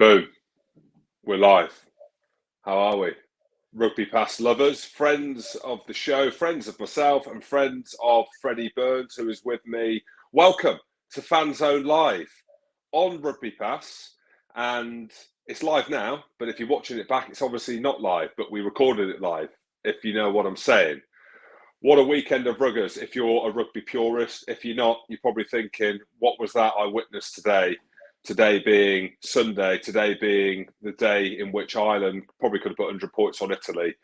Boom. We're live. How are we? Rugby Pass lovers, friends of the show, friends of myself, and friends of Freddie Burns, who is with me. Welcome to Fan Zone Live on Rugby Pass. And it's live now, but if you're watching it back, it's obviously not live, but we recorded it live, if you know what I'm saying. What a weekend of ruggers if you're a rugby purist. If you're not, you're probably thinking, what was that I witnessed today? Today being Sunday, today being the day in which Ireland probably could have put 100 points on Italy.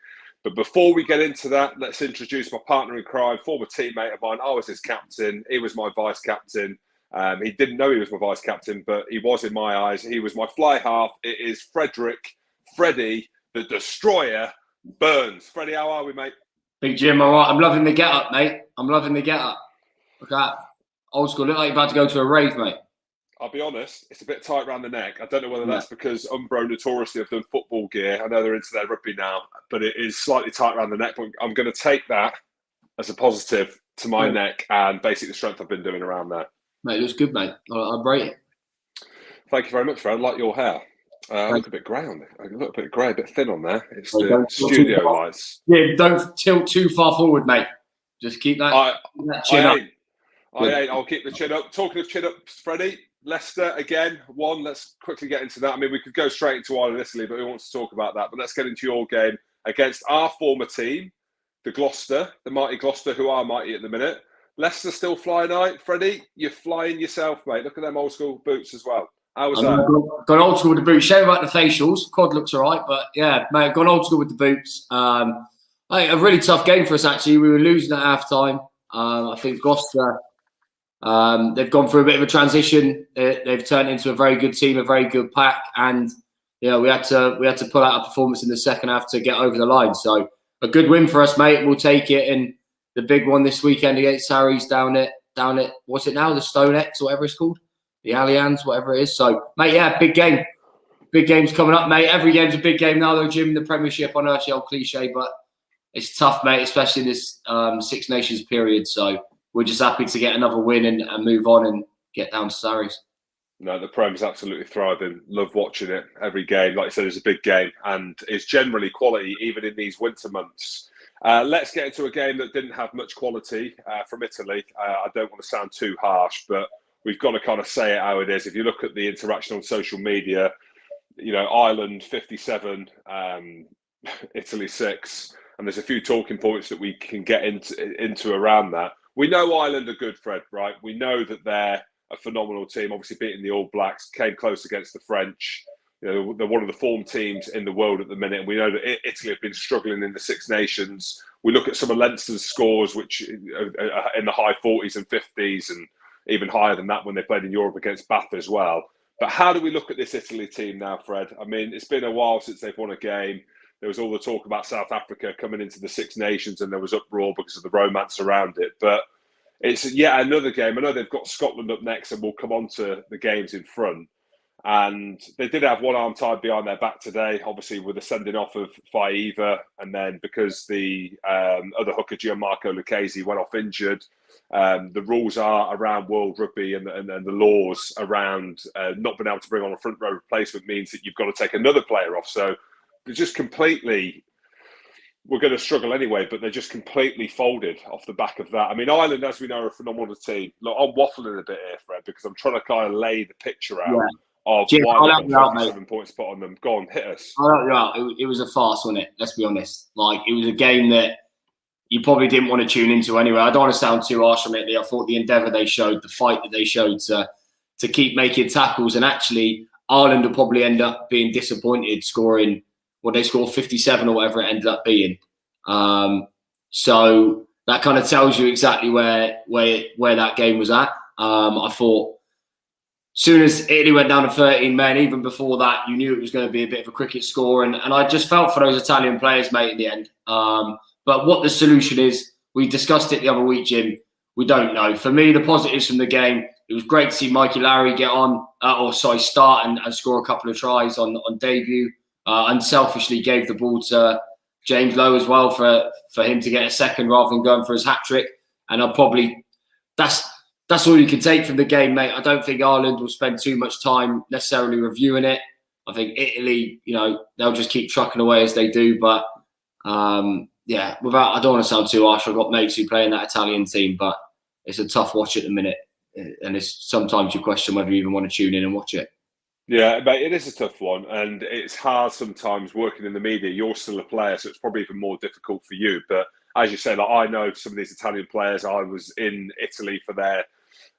But before we get into that, let's introduce my partner in crime, former teammate of mine. I was his captain. He was my vice captain. He didn't know he was my vice captain, but he was in my eyes. He was my fly half. It is Freddie, the Destroyer Burns. Freddie, how are we, mate? Big Jim, all right. I'm loving the get-up, mate. I'm loving the get-up. Look at that. Old school. Look like you're about to go to a rave, mate. I'll be honest, it's a bit tight around the neck. I don't know whether that's because Umbro notoriously have done football gear. I know they're into their rugby now, but it is slightly tight around the neck. But I'm going to take that as a positive to my neck and basically the strength I've been doing around there. Mate, it looks good, mate. I'll rate it. Thank you very much, Fred. I like your hair. I look a bit grey on it. I look a bit grey, a bit thin on there. It's the studio lights. Yeah, don't tilt too far forward, mate. Just keep that, chin up. I'll keep the chin up. Talking of chin ups, Freddie, Leicester again, won. Let's quickly get into that. I mean, we could go straight into Ireland, Italy, but we want to talk about that. But let's get into your game against our former team, the mighty Gloucester, who are mighty at the minute. Leicester still flying out. Freddie, you're flying yourself, mate. Look at them old school boots as well. How was that? Gone old school with the boots. Shame about the facials. Quad looks all right, but yeah, mate, gone old school with the boots. A really tough game for us, actually. We were losing at half-time. I think Gloucester, they've gone through a bit of a transition. They've turned into a very good team, a very good pack, and you know we had to pull out a performance in the second half to get over the line. So a good win for us, mate. We'll take it. And the big one this weekend against Sarries down at what's it now? The Stone X or whatever it's called. The Allianz, whatever it is. So, mate, yeah, big game. Big game's coming up, mate. Every game's a big game now, though, Jim. The Premiership, I know it's the old cliche, but it's tough, mate, especially in this Six Nations period. So we're just happy to get another win and move on and get down to Sarries. No, the Prem's absolutely thriving. Love watching it every game. Like I said, it's a big game, and it's generally quality, even in these winter months. Let's get into a game that didn't have much quality from Italy. I don't want to sound too harsh, but we've got to kind of say it how it is. If you look at the interaction on social media, you know, Ireland 57, Italy 6, and there's a few talking points that we can get into around that. We know Ireland are good, Fred, right? We know that they're a phenomenal team, obviously beating the All Blacks, came close against the French. You know, they're one of the form teams in the world at the minute. And we know that Italy have been struggling in the Six Nations. We look at some of Leinster's scores, which are in the high 40s and 50s, and even higher than that when they played in Europe against Bath as well. But how do we look at this Italy team now, Fred? I mean, it's been a while since they've won a game. There was all the talk about South Africa coming into the Six Nations, and there was uproar because of the romance around it. But it's yet another game. I know they've got Scotland up next, and we'll come on to the games in front. And they did have one arm tied behind their back today, obviously with the sending off of Faiva, and then because the other hooker, Gianmarco Lucchesi, went off injured. The rules are around World Rugby and the laws around not being able to bring on a front row replacement means that you've got to take another player off. So they're just completely, we're going to struggle anyway, but they're just completely folded off the back of that. I mean, Ireland, as we know, are a phenomenal team. Look, I'm waffling a bit here, Fred, because I'm trying to kind of lay the picture out. Of Jim, why they've got 57 points put on them. Go on, hit us. It was a farce, wasn't it? Let's be honest. Like, it was a game that you probably didn't want to tune into anyway. I don't want to sound too harsh on it. I thought the endeavour they showed, the fight that they showed to keep making tackles, and actually Ireland will probably end up being disappointed scoring, they scored 57 or whatever it ended up being. So that kind of tells you exactly where that game was at. I thought, soon as Italy went down to 13 men, even before that, you knew it was going to be a bit of a cricket score. And I just felt for those Italian players, mate, in the end. But what the solution is, we discussed it the other week, Jim. We don't know. For me, the positives from the game, it was great to see Mikey Larry get on, start and score a couple of tries on debut. Unselfishly gave the ball to James Lowe as well for him to get a second rather than going for his hat-trick. And that's all you can take from the game, mate. I don't think Ireland will spend too much time necessarily reviewing it. I think Italy, they'll just keep trucking away as they do. But I don't want to sound too harsh. I've got mates who play in that Italian team, but it's a tough watch at the minute. And it's sometimes you question whether you even want to tune in and watch it. Yeah, but it is a tough one, and it's hard sometimes working in the media. You're still a player, so it's probably even more difficult for you. But as you say, I know some of these Italian players. I was in Italy for their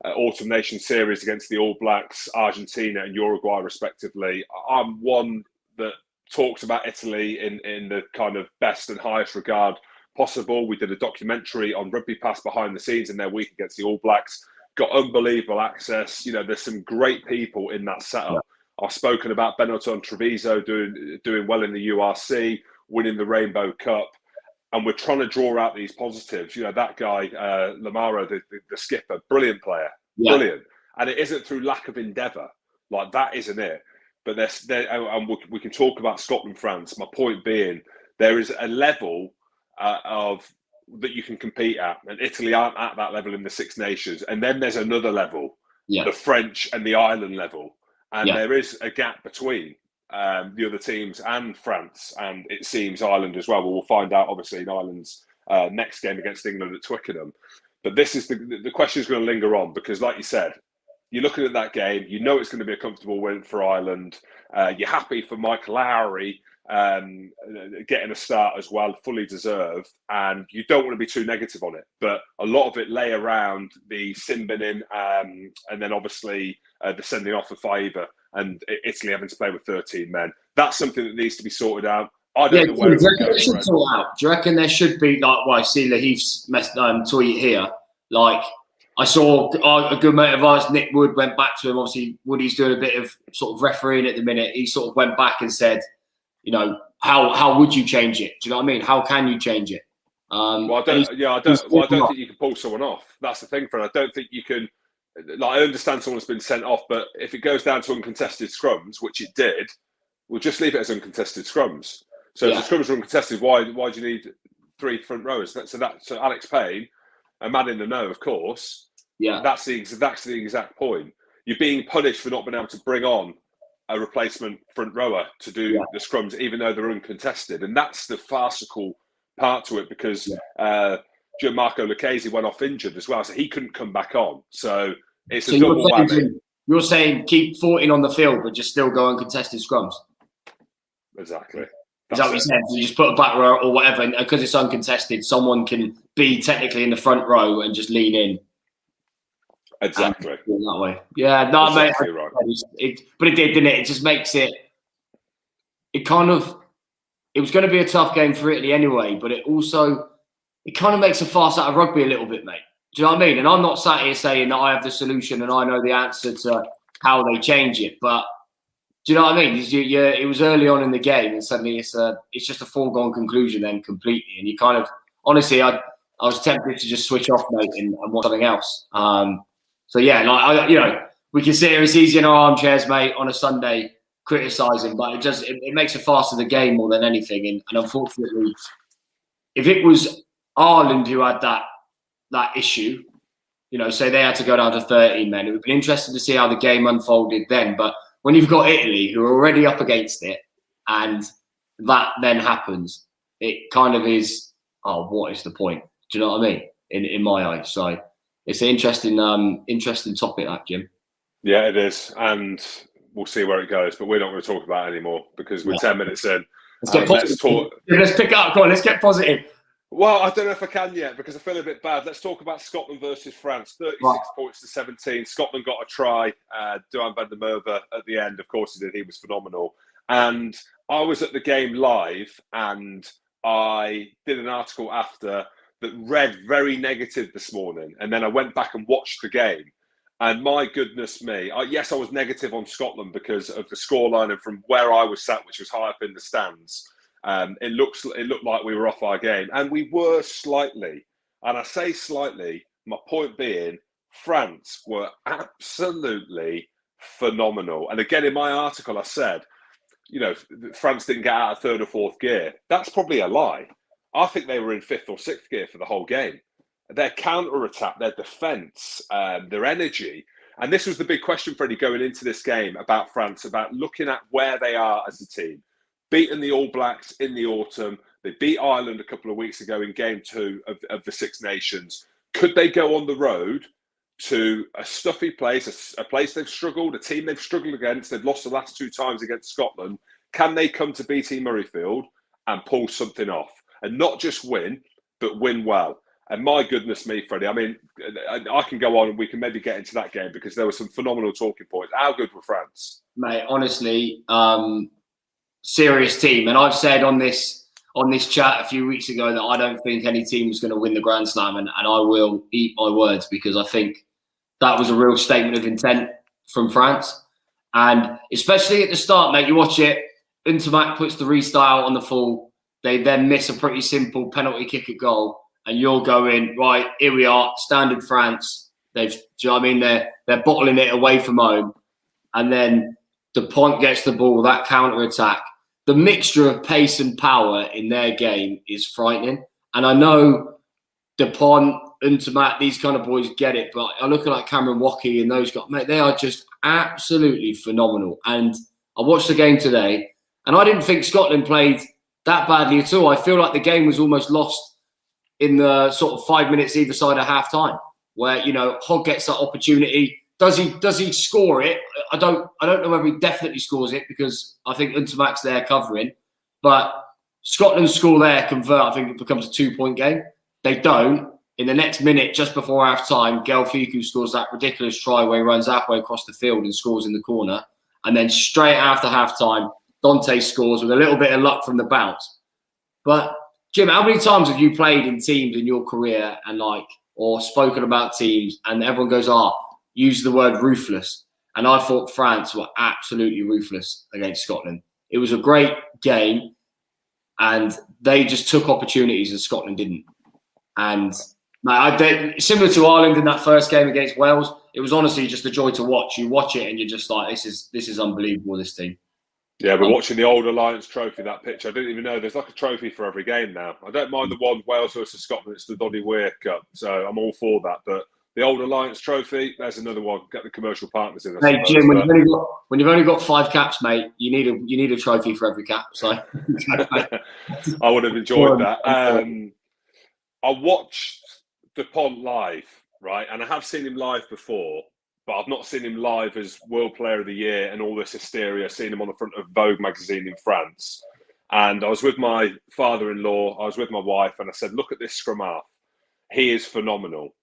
Autumn Nation series against the All Blacks, Argentina and Uruguay, respectively. I'm one that talks about Italy in the kind of best and highest regard possible. We did a documentary on Rugby Pass behind the scenes in their week against the All Blacks. Got unbelievable access. There's some great people in that setup. Yeah. I've spoken about Benetton Treviso doing well in the URC, winning the Rainbow Cup. And we're trying to draw out these positives. That guy, Lamaro, the skipper, brilliant player, brilliant. And it isn't through lack of endeavour. Like, that isn't it. But and we can talk about Scotland, France. My point being, there is a level of that you can compete at. And Italy aren't at that level in the Six Nations. And then there's another level, the French and the Ireland level. And there is a gap between the other teams and France, and it seems Ireland as well. We'll find out, obviously, in Ireland's next game against England at Twickenham. But this is the question is going to linger on because, like you said, you're looking at that game. You know it's going to be a comfortable win for Ireland. You're happy for Mike Lowry getting a start as well, fully deserved, and you don't want to be too negative on it. But a lot of it lay around the sin binning, and then obviously the sending off of Faiva and Italy having to play with 13 men. That's something that needs to be sorted out. I don't know where it goes. Do you reckon there should be, I see Lahif's tweet here. I saw a good mate of ours, Nick Wood, went back to him. Obviously, Woody's doing a bit of sort of refereeing at the minute. He sort of went back and said, how would you change it? Do you know what I mean? How can you change it? I don't think you can pull someone off. That's the thing, Fred. I don't think you can. I understand someone's been sent off, but if it goes down to uncontested scrums, which it did, we'll just leave it as uncontested scrums. So if the scrums are uncontested, why do you need 3 front rowers? So Alex Payne, a man in the know, of course. Yeah, that's the exact point. You're being punished for not being able to bring on a replacement front rower to do the scrums, even though they're uncontested, and that's the farcical part to it because Gianmarco Lucchese went off injured as well, so he couldn't come back on. So it's a double whammy. You're saying keep 14 on the field, but just still go uncontested scrums. Exactly. Is that what you said? So you just put a back row or whatever, and because it's uncontested, someone can be technically in the front row and just lean in. Exactly. That way. Yeah, no, exactly mate. Right. But it did, didn't it? It just makes it. It was going to be a tough game for Italy anyway, but it kind of makes a farce out of rugby a little bit, mate. Do you know what I mean? And I'm not sat here saying that I have the solution and I know the answer to how they change it, but do you know what I mean? It was early on in the game, and suddenly it's just a foregone conclusion then completely. And you kind of, honestly, I was tempted to just switch off, mate, and watch something else. So yeah, we can sit here, it's easy in our armchairs, mate, on a Sunday criticising, but it makes a farce of the game more than anything. And unfortunately, if it was Ireland who had that issue, say they had to go down to 13 men, it would be interesting to see how the game unfolded then. But when you've got Italy who are already up against it, and that then happens, it kind of is, what is the point? Do you know what I mean? In my eyes, so it's an interesting topic, that, Jim. Yeah, it is, and we'll see where it goes. But we're not going to talk about it anymore because we're 10 minutes in. Let's pick up. Come on, let's get positive. Well, I don't know if I can yet because I feel a bit bad. Let's talk about Scotland versus France. 36 points to 17. Scotland got a try. Duhan van der Merwe at the end. Of course he did. He was phenomenal. And I was at the game live and I did an article after that read very negative this morning. And then I went back and watched the game. And my goodness me, yes, I was negative on Scotland because of the scoreline and from where I was sat, which was high up in the stands. It looked like we were off our game, and we were slightly. And I say slightly, my point being, France were absolutely phenomenal. And again, in my article, I said, France didn't get out of 3rd or 4th gear. That's probably a lie. I think they were in 5th or 6th gear for the whole game. Their counter-attack, their defence, their energy. And this was the big question, Freddie, going into this game about France, about looking at where they are as a team. Beaten the All Blacks in the autumn. They beat Ireland a couple of weeks ago in game 2 of the Six Nations. Could they go on the road to a stuffy place, a place they've struggled, a team they've struggled against? They've lost the last 2 times against Scotland. Can they come to BT Murrayfield and pull something off? And not just win, but win well. And my goodness me, Freddie, I mean, I can go on and we can maybe get into that game because there were some phenomenal talking points. How good were France? Mate, honestly, serious team. And I've said on this chat a few weeks ago that I don't think any team was going to win the Grand Slam, and I will eat my words because I think that was a real statement of intent from France. And especially at the start, mate, you watch it, Intermac puts the restyle on the full. They then miss a pretty simple penalty kick at goal. And you're going, right, here we are, standard France. Do you know what I mean? They're bottling it away from home. And then Dupont gets the ball, that counter-attack. The mixture of pace and power in their game is frightening. And I know Dupont, Untitled, these kind of boys get it. But I look at like Cameron Wackey and those guys, mate, they are just absolutely phenomenal. And I watched the game today, and I didn't think Scotland played that badly at all. I feel like the game was almost lost in the sort of 5 minutes either side of half time, where, you know, Hogg gets that opportunity. Does he score it? I don't know whether he definitely scores it because I think Untimac's there covering. But Scotland score there, convert, I think it becomes a 2-point game. They don't. In the next minute, just before half time, Gael Fickou scores that ridiculous try where he runs halfway across the field and scores in the corner. And then straight after half time, Dante scores with a little bit of luck from the bounce. But Jim, how many times have you played in teams in your career and or spoken about teams and everyone goes, use the word ruthless? And I thought France were absolutely ruthless against Scotland. It was a great game and they just took opportunities and Scotland didn't. And similar to Ireland in that first game against Wales, it was honestly just a joy to watch. You watch it and you're just like, this is unbelievable, this team. Yeah, we're watching the old Alliance Trophy, that picture. I didn't even know there's like a trophy for every game now. I don't mind the one Wales versus Scotland. It's the Doddy Weir Cup, so I'm all for that. But the old Alliance Trophy, there's another one. Get the commercial partners in. Hey, Jim, when you've only got 5 caps, mate, you need a trophy for every cap. So I would have enjoyed that. I watched Dupont live, right, and I have seen him live before. But I've not seen him live as World Player of the Year and all this hysteria. I've seen him on the front of Vogue magazine in France. And I was with my father-in-law, I was with my wife, and I said, look at this scrum half. He is phenomenal.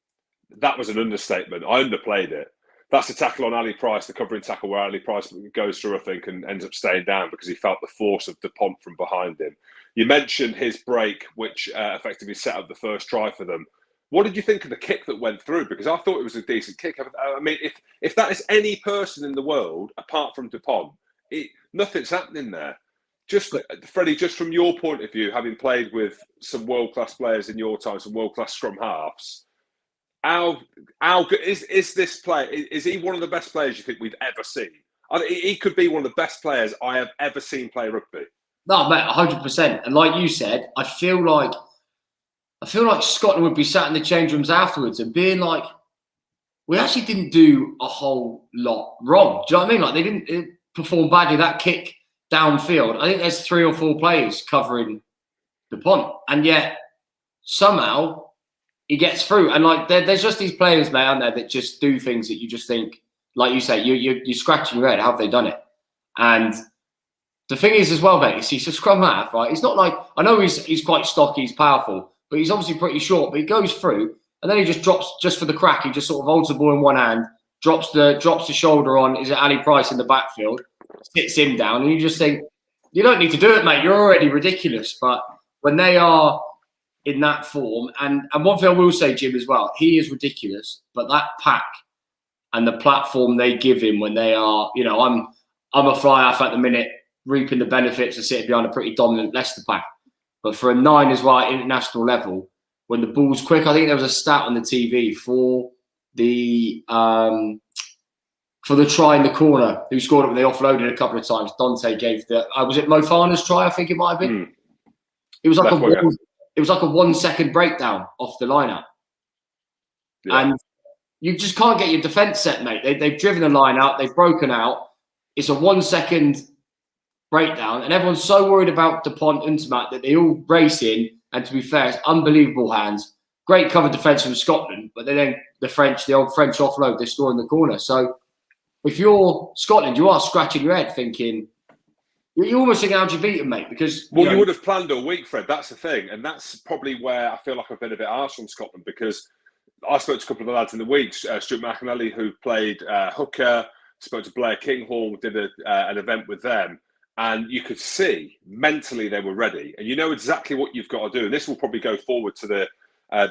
That was an understatement. I underplayed it. That's the tackle on Ali Price, the covering tackle where Ali Price goes through, I think, and ends up staying down because he felt the force of Dupont from behind him. You mentioned his break, which effectively set up the first try for them. What did you think of the kick that went through? Because I thought it was a decent kick. I mean, if that is any person in the world, apart from Dupont, nothing's happening there. Just, Freddie, just from your point of view, having played with some world-class players in your time, some world-class scrum halves, how good is this player? Is he one of the best players you think we've ever seen? He could be one of the best players I have ever seen play rugby. No, mate, 100%. And like you said, I feel like Scotland would be sat in the change rooms afterwards and being like, we actually didn't do a whole lot wrong. Do you know what I mean? Like, they didn't perform badly. That kick downfield, I think there's 3 or 4 players covering Dupont, and yet somehow he gets through. And like, there's just these players, mate, aren't there, that just do things that you just think, like you say, you're scratching your head. How have they done it? And the thing is as well, mate, he's a scrum half, right? He's not like, I know he's quite stocky, he's powerful, but he's obviously pretty short. But he goes through, and then he just drops, just for the crack, he just sort of holds the ball in one hand, drops the shoulder on, is it Ali Price in the backfield, sits him down, and you just think, you don't need to do it, mate. You're already ridiculous. But when they are in that form, and one thing I will say, Jim, as well, he is ridiculous, but that pack and the platform they give him when they are, you know, I'm a fly half at the minute, reaping the benefits of sitting behind a pretty dominant Leicester pack. But for a 9 as well at international level, when the ball's quick, I think there was a stat on the TV for the try in the corner, who scored it when they offloaded a couple of times. Dante gave the was it Mofana's try? I think it might have been. It was like a 1 second breakdown off the lineup, and you just can't get your defence set, mate. They've driven the line out. They've broken out. It's a 1 second breakdown, and everyone's so worried about Dupont and Untimat that they all race in. And to be fair, it's unbelievable hands. Great cover defence from Scotland, but then the old French offload, they score in the corner. So if you're Scotland, you are scratching your head thinking, you're almost thinking, how'd you beat them, mate? Because you would have planned all week, Fred. That's the thing. And that's probably where I feel like I've been a bit harsh on Scotland, because I spoke to a couple of the lads in the week, Stuart McAnally, who played hooker, spoke to Blair Kinghall, did an event with them. And you could see mentally they were ready. And you know exactly what you've got to do. And this will probably go forward to the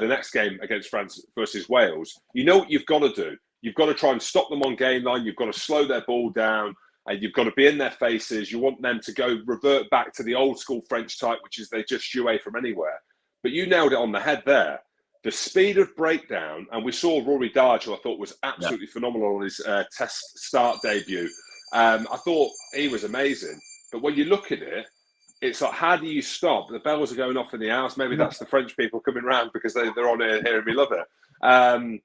next game against France versus Wales. You know what you've got to do. You've got to try and stop them on game line. You've got to slow their ball down. And you've got to be in their faces. You want them to revert back to the old school French type, which is they just shoe away from anywhere. But you nailed it on the head there. The speed of breakdown, and we saw Rory Darge, who I thought was absolutely phenomenal on his test start debut. I thought he was amazing. But when you look at it, it's like, how do you stop? The bells are going off in the house. Maybe that's the French people coming round because they're on here hearing me love it.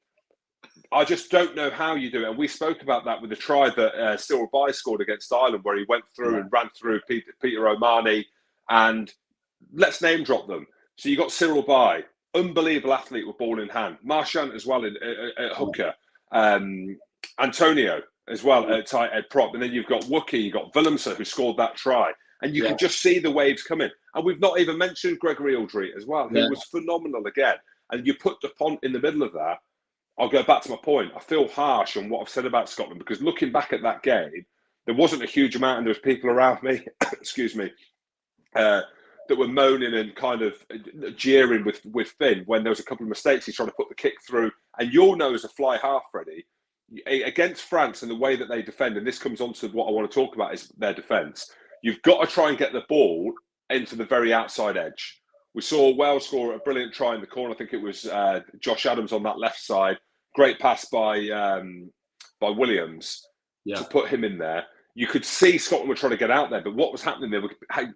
I just don't know how you do it. And we spoke about that with the try that Cyril Bai scored against Ireland, where he went through and ran through Peter O'Mahony. And let's name drop them. So you got Cyril Bai, unbelievable athlete with ball in hand. Marchand as well at hooker. Antonio as well at tight head prop. And then you've got Wookie, you've got Willemse, who scored that try. And you can just see the waves coming. And we've not even mentioned Gregory Aldry as well, who was phenomenal again. And you put Dupont in the middle of that. I'll go back to my point. I feel harsh on what I've said about Scotland, because looking back at that game, there wasn't a huge amount, and there was people around me, excuse me, that were moaning and kind of jeering with Finn when there was a couple of mistakes. He's trying to put the kick through. And you'll know as a fly half, Freddie, against France and the way that they defend, and this comes on to what I want to talk about, is their defence. You've got to try and get the ball into the very outside edge. We saw Wales score a brilliant try in the corner. I think it was Josh Adams on that left side. Great pass by Williams to put him in there. You could see Scotland were trying to get out there, but what was happening there?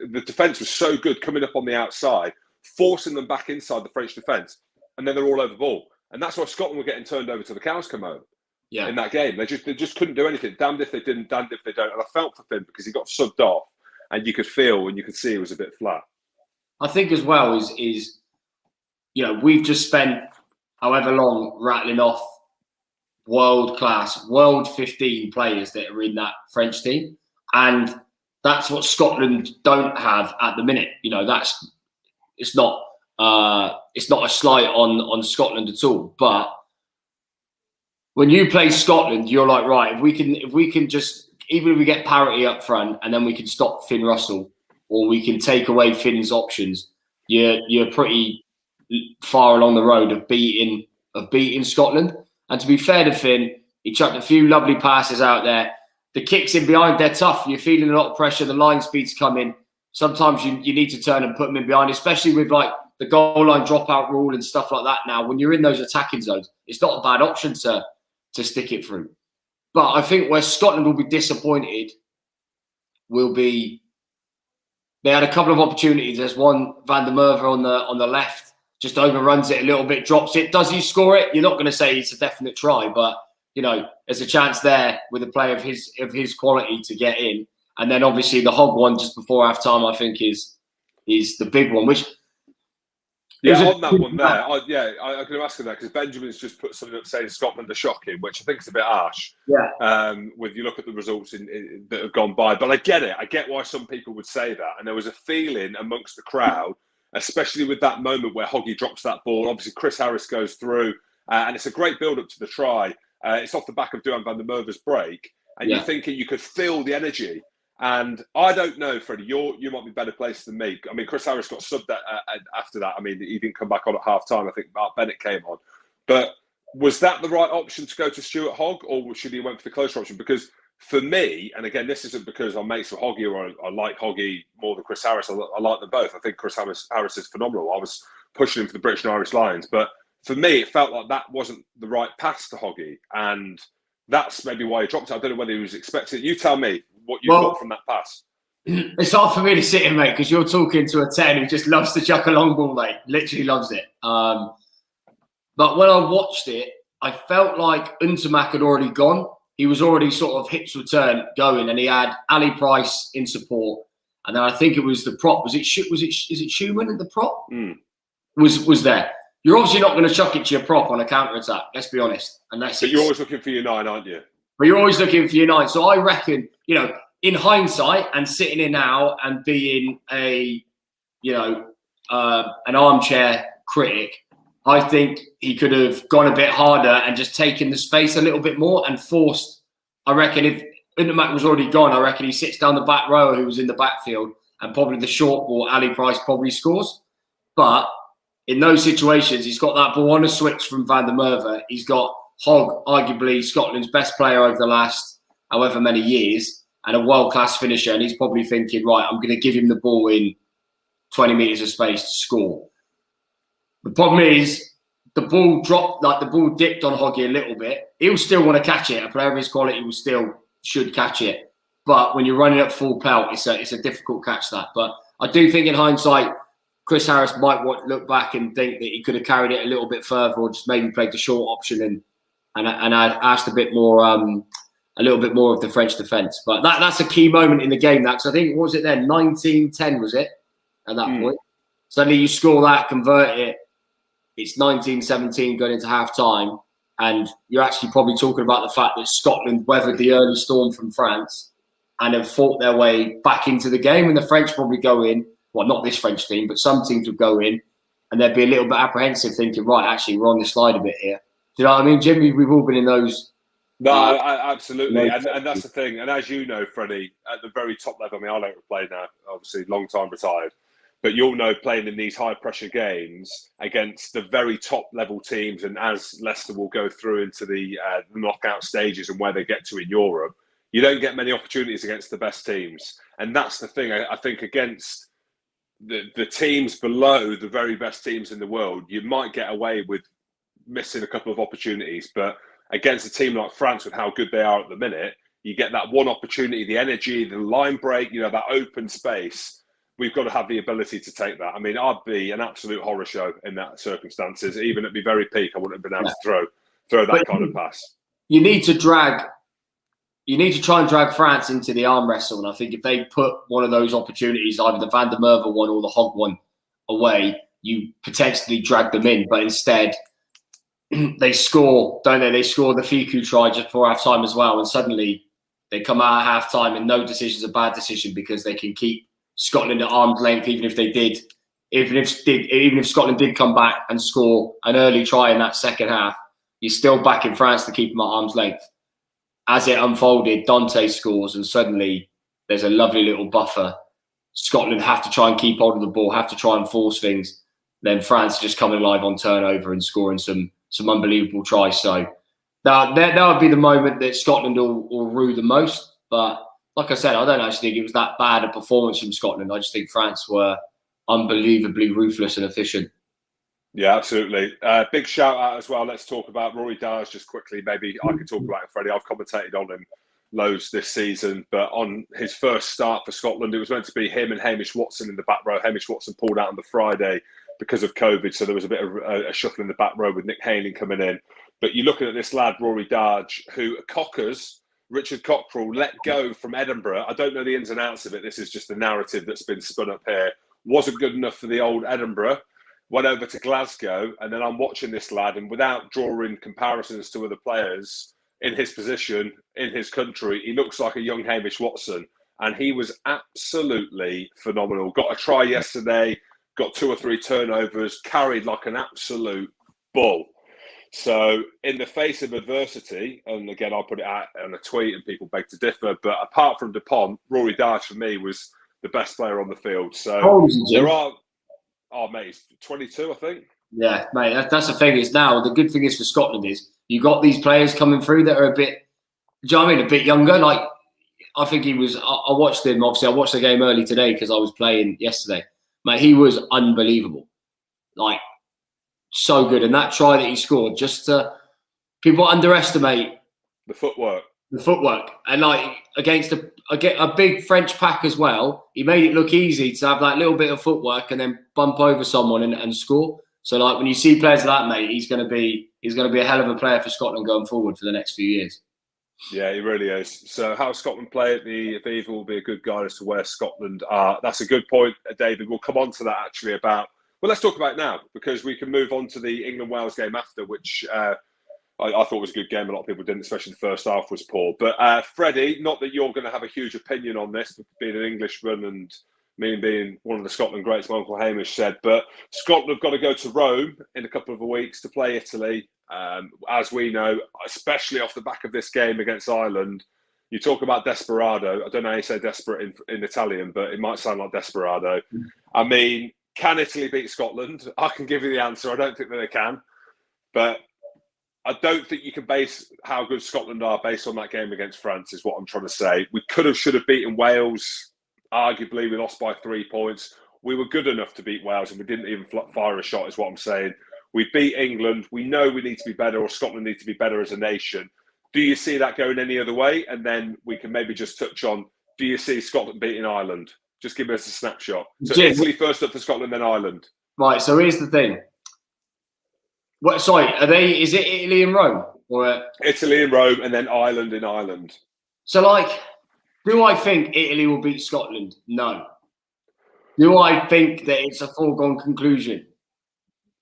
The defence was so good coming up on the outside, forcing them back inside the French defence, and then they're all over the ball. And that's why Scotland were getting turned over to the cows come home in that game. They just couldn't do anything. Damned if they didn't, damned if they don't. And I felt for Finn because he got subbed off, and you could feel and you could see it was a bit flat. I think as well is we've just spent however long rattling off world-class, world 15 players that are in that French team. And that's what Scotland don't have at the minute. It's not a slight on Scotland at all. But when you play Scotland, you're like, right, if we can just, even if we get parity up front and then we can stop Finn Russell, or we can take away Finn's options, you're pretty far along the road of beating Scotland. And to be fair to Finn, he chucked a few lovely passes out there. The kicks in behind, they're tough. You're feeling a lot of pressure. The line speeds come in. Sometimes you need to turn and put them in behind, especially with like the goal line dropout rule and stuff like that. Now, when you're in those attacking zones, it's not a bad option to stick it through. But I think where Scotland will be disappointed will be, they had a couple of opportunities. There's one, Van der Merwe on the left, just overruns it a little bit, drops it. Does he score it? You're not going to say it's a definite try, but there's a chance there with a player of his quality to get in. And then obviously the Hogg one just before half time, I think is the big one. Which on that one there, I can ask you that because Benjamin's just put something up saying Scotland are shocking, which I think is a bit harsh. When you look at the results that have gone by, but I get it. I get why some people would say that, and there was a feeling amongst the crowd, especially with that moment where Hoggy drops that ball. Obviously, Chris Harris goes through, and it's a great build-up to the try. It's off the back of Duhan van der Merwe's break, and you're thinking you could feel the energy. And I don't know, Freddie, you might be better placed than me. I mean, Chris Harris got subbed after that. I mean, he didn't come back on at half-time. I think Mark Bennett came on. But was that the right option to go to Stuart Hogg, or should he went for the closer option? Because for me, and again, this isn't because I'm mates with Hoggy or I like Hoggy more than Chris Harris. I like them both. I think Chris Harris is phenomenal. I was pushing him for the British and Irish Lions. But for me, it felt like that wasn't the right pass to Hoggy. And that's maybe why he dropped it. I don't know whether he was expecting it. You tell me what you got from that pass. It's hard for me to sit in, mate, because you're talking to a 10 who just loves to chuck a long ball, mate. Literally loves it. But when I watched it, I felt like Untimac had already gone. He was already sort of hips return going, and he had Ali Price in support. And then I think it was the prop. Is it Schumann at the prop? Was there. You're obviously not going to chuck it to your prop on a counter-attack, let's be honest. But you're always looking for your 9, aren't you? But you're always looking for your 9. So I reckon, in hindsight and sitting in now and being an armchair critic, I think he could have gone a bit harder and just taken the space a little bit more and forced. I reckon if Untimac was already gone, I reckon he sits down the back row who was in the backfield, and probably the short ball, Ali Price probably scores. But in those situations, he's got that ball on a switch from Van der Merwe. He's got Hogg, arguably Scotland's best player over the last however many years, and a world-class finisher. And he's probably thinking, right, I'm going to give him the ball in 20 metres of space to score. The problem is the ball dropped, like the ball dipped on Hoggy a little bit. He'll still want to catch it. A player of his quality should catch it. But when you're running at full pelt, it's a difficult catch, that. But I do think in hindsight, Chris Harris might look back and think that he could have carried it a little bit further, or just maybe played the short option and I asked a little bit more of the French defence. But that's a key moment in the game. Because I think, what was it then? 19-10 was it at that point? Suddenly you score that, convert it. It's 19-17 going into half time, and you're actually probably talking about the fact that Scotland weathered the early storm from France and have fought their way back into the game. And the French probably go in, well, not this French team, but some teams would go in and they'd be a little bit apprehensive, thinking, right, actually, we're on the slide a bit here. Do you know what I mean, Jimmy? We've all been in those. No, absolutely. And that's the thing. And as you know, Freddie, at the very top level, I mean, I don't play now, obviously, long time retired. But you'll know, playing in these high-pressure games against the very top-level teams, and as Leicester will go through into the knockout stages and where they get to in Europe, you don't get many opportunities against the best teams. And that's the thing. I think against the teams below the very best teams in the world, you might get away with missing a couple of opportunities. But against a team like France, with how good they are at the minute, you get that one opportunity, the energy, the line break, that open space. We've got to have the ability to take that. I mean, I'd be an absolute horror show in that circumstances. Even at my very peak, I wouldn't have been able to throw that kind of pass. You need to try and drag France into the arm wrestle. And I think if they put one of those opportunities, either the Van der Merwe one or the Hogg one, away, you potentially drag them in. But instead, they score, don't they? They score the Fiku try just before half time as well. And suddenly they come out at half time and no decision's a bad decision, because they can keep Scotland at arm's length, even if Scotland did come back and score an early try in that second half, you're still backing France to keep them at arm's length. As it unfolded, Dante scores, and suddenly there's a lovely little buffer. Scotland have to try and keep hold of the ball, have to try and force things. Then France just coming alive on turnover and scoring some unbelievable tries. So that would be the moment that Scotland will rue the most. But like I said, I don't actually think it was that bad a performance from Scotland. I just think France were unbelievably ruthless and efficient. Yeah, absolutely. Big shout out as well. Let's talk about Rory Darge just quickly. Maybe I could talk about it, Freddie. I've commentated on him loads this season, but on his first start for Scotland, it was meant to be him and Hamish Watson in the back row. Hamish Watson pulled out on the Friday because of COVID, so there was a bit of a shuffle in the back row with Nick Hayling coming in. But you're looking at this lad, Rory Darge, who Cockers, Richard Cockrell, let go from Edinburgh. I don't know the ins and outs of it. This is just the narrative that's been spun up here. Wasn't good enough for the old Edinburgh. Went over to Glasgow, and then I'm watching this lad, and without drawing comparisons to other players in his position, in his country, he looks like a young Hamish Watson, and he was absolutely phenomenal. Got a try yesterday, got 2 or 3 turnovers, carried like an absolute bull. So in the face of adversity, and again, I'll put it out on a tweet and people beg to differ, but apart from Dupont, Rory Darge for me was the best player on the field. So there are... Oh, mate, he's 22, I think. Yeah, mate, that's the thing is now, the good thing is for Scotland is you got these players coming through that are a bit, do you know what I mean, a bit younger. Like, I think he was, I watched him, obviously, I watched the game early today because I was playing yesterday. Mate, he was unbelievable. Like, so good. And that try that he scored, people underestimate the footwork. And like against a big French pack as well, he made it look easy to have that little bit of footwork and then bump over someone and score. So like when you see players like that, mate, he's going to be a hell of a player for Scotland going forward for the next few years. Yeah, he really is. So how Scotland play at the Aviva will be a good guide as to where Scotland are. That's a good point, David. We'll come on to that actually about. Well, let's talk about it now because we can move on to the England-Wales game after, which I thought was a good game. A lot of people didn't, especially the first half was poor. But Freddie, not that you're going to have a huge opinion on this, being an Englishman and me being one of the Scotland greats, my Uncle Hamish said, but Scotland have got to go to Rome in a couple of weeks to play Italy. As we know, especially off the back of this game against Ireland, you talk about desperado. I don't know how you say desperate in Italian, but it might sound like desperado. I mean, can Italy beat Scotland? I can give you the answer. I don't think that they can. But I don't think you can base how good Scotland are based on that game against France, is what I'm trying to say. We should have beaten Wales. Arguably, we lost by 3 points. We were good enough to beat Wales, and we didn't even fire a shot, is what I'm saying. We beat England. We know we need to be better, or Scotland need to be better as a nation. Do you see that going any other way? And then we can maybe just touch on, do you see Scotland beating Ireland? Just give us a snapshot. So Jim, Italy first up for Scotland, then Ireland. Right, so here's the thing. What? Sorry, is it Italy and Rome? Or Italy and Rome, and then Ireland in Ireland. So, like, do I think Italy will beat Scotland? No. Do I think that it's a foregone conclusion?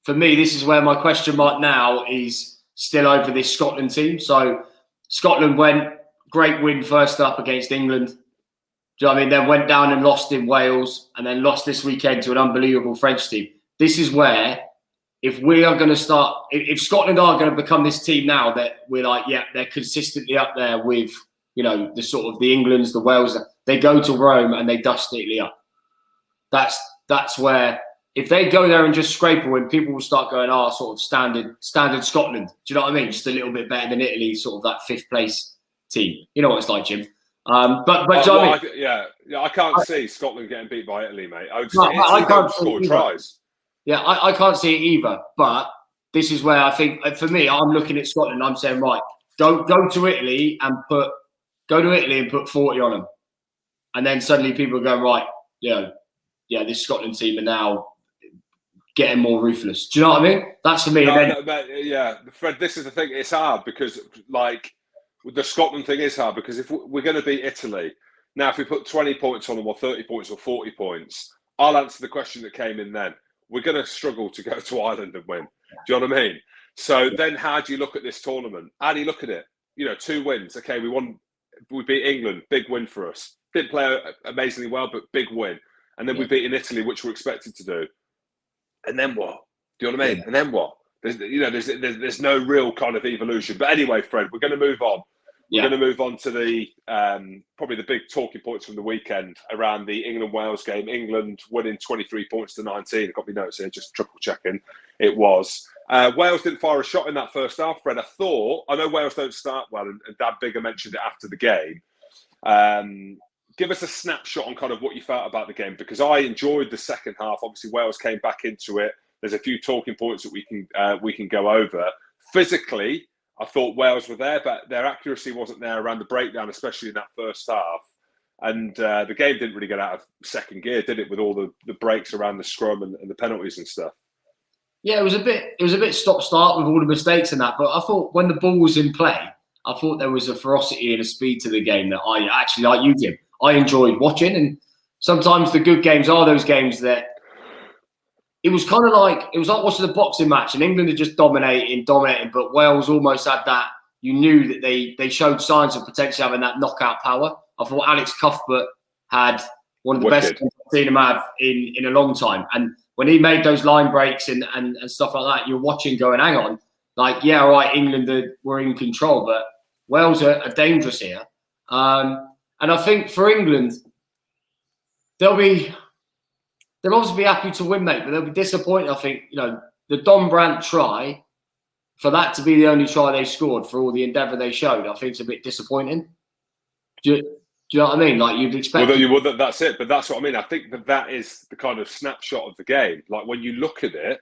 For me, this is where my question mark now is still over this Scotland team. So, Scotland went, great win first up against England. Do you know what I mean? Then went down and lost in Wales, and then lost this weekend to an unbelievable French team. This is where, if we are going to start, if Scotland are going to become this team now that we're like, yeah, they're consistently up there with, you know, the sort of the Englands, the Wales, they go to Rome and they dust Italy up. That's where, if they go there and just scrape a win, people will start going, sort of standard Scotland. Do you know what I mean? Just a little bit better than Italy, sort of that 5th place team. You know what it's like, Jim. I can't see Scotland getting beat by Italy, mate. I can't score tries. Yeah, I can't see it either. But this is where I think, for me, I'm looking at Scotland. I'm saying, right, go to Italy and put 40 on them, and then suddenly people are going, right, this Scotland team are now getting more ruthless. Do you know what I mean? That's for me. Fred, this is the thing. It's hard because, like, the Scotland thing is hard because if we're going to beat Italy, now if we put 20 points on them or 30 points or 40 points, I'll answer the question that came in then. We're going to struggle to go to Ireland and win. Do you know what I mean? So then how do you look at this tournament? How do you look at it? 2 wins. Okay, we beat England. Big win for us. Didn't play amazingly well, but big win. And then we beat in Italy, which we're expected to do. And then what? Do you know what I mean? Yeah. And then what? There's no real kind of evolution. But anyway, Fred, we're going to move on. We're going to move on to the probably the big talking points from the weekend around the England-Wales game. England winning 23 points to 19. I've got my notes here, just triple checking. It was. Wales didn't fire a shot in that first half, Fred. I know Wales don't start well, and Dad Bigger mentioned it after the game. Give us a snapshot on kind of what you felt about the game, because I enjoyed the second half. Obviously, Wales came back into it. There's a few talking points that we can go over. Physically, I thought Wales were there, but their accuracy wasn't there around the breakdown, especially in that first half. And the game didn't really get out of second gear, did it, with all the breaks around the scrum and the penalties and stuff? Yeah, it was a bit stop-start with all the mistakes and that. But I thought when the ball was in play, I thought there was a ferocity and a speed to the game that I actually, like you, Jim, I enjoyed watching. And sometimes the good games are those games that it was like watching a boxing match, and England are just dominating, but Wales almost had that. You knew that they showed signs of potentially having that knockout power. I thought Alex Cuthbert had one of the best games I've seen him have in a long time. And when he made those line breaks and stuff like that, you're watching going, hang on, like, yeah, all right, England were in control, but Wales are dangerous here. And I think for England, they'll obviously be happy to win, mate, but they'll be disappointed. I think, the Don Brandt try, for that to be the only try they scored for all the endeavour they showed, I think it's a bit disappointing. Do you know what I mean? Like, you'd expect... Well, that's it. But that's what I mean. I think that is the kind of snapshot of the game. Like, when you look at it,